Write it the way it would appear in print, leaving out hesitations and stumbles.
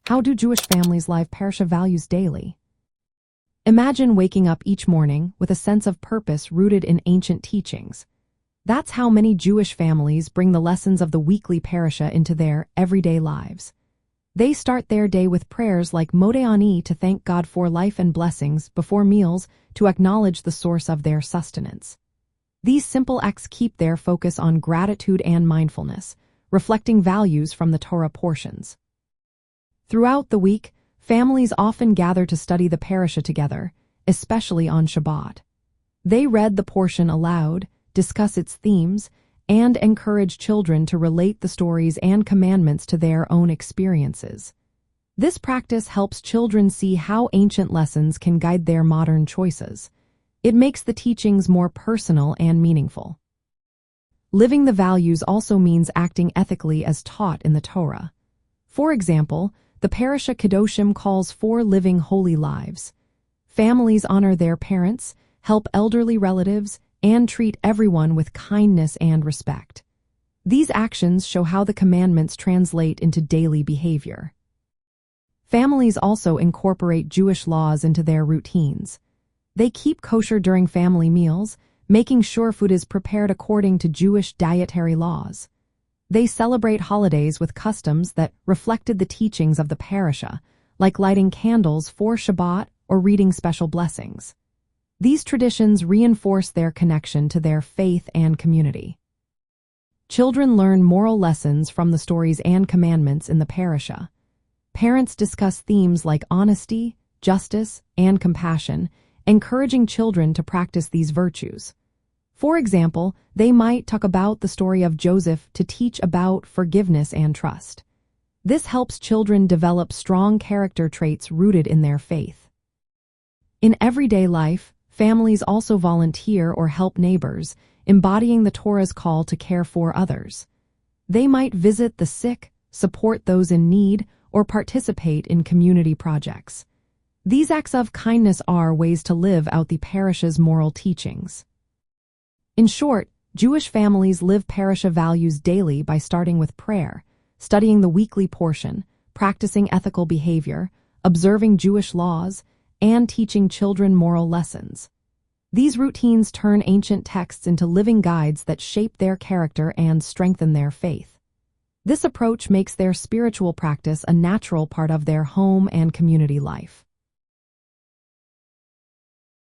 How do Jewish families live Parashah values daily? Imagine waking up each morning with a sense of purpose rooted in ancient teachings. That's how many Jewish families bring the lessons of the weekly Parashah into their everyday lives. They start their day with prayers like Modeh Ani to thank God for life and blessings before meals to acknowledge the source of their sustenance. These simple acts keep their focus on gratitude and mindfulness, reflecting values from the Torah portions. Throughout the week, families often gather to study the Parashah together, especially on Shabbat. They read the portion aloud, discuss its themes, and encourage children to relate the stories and commandments to their own experiences. This practice helps children see how ancient lessons can guide their modern choices. It makes the teachings more personal and meaningful. Living the values also means acting ethically as taught in the Torah. For example, the Parashah Kedoshim calls for living holy lives. Families honor their parents, help elderly relatives, and treat everyone with kindness and respect. These actions show how the commandments translate into daily behavior. Families also incorporate Jewish laws into their routines. They keep kosher during family meals, making sure food is prepared according to Jewish dietary laws. They celebrate holidays with customs that reflected the teachings of the Parashah, like lighting candles for Shabbat or reading special blessings. These traditions reinforce their connection to their faith and community. Children learn moral lessons from the stories and commandments in the Parashah. Parents discuss themes like honesty, justice, and compassion, encouraging children to practice these virtues. For example, they might talk about the story of Joseph to teach about forgiveness and trust. This helps children develop strong character traits rooted in their faith. In everyday life, families also volunteer or help neighbors, embodying the Torah's call to care for others. They might visit the sick, support those in need, or participate in community projects. These acts of kindness are ways to live out the Parashah's moral teachings. In short, Jewish families live Parashah values daily by starting with prayer, studying the weekly portion, practicing ethical behavior, observing Jewish laws, and teaching children moral lessons. These routines turn ancient texts into living guides that shape their character and strengthen their faith. This approach makes their spiritual practice a natural part of their home and community life.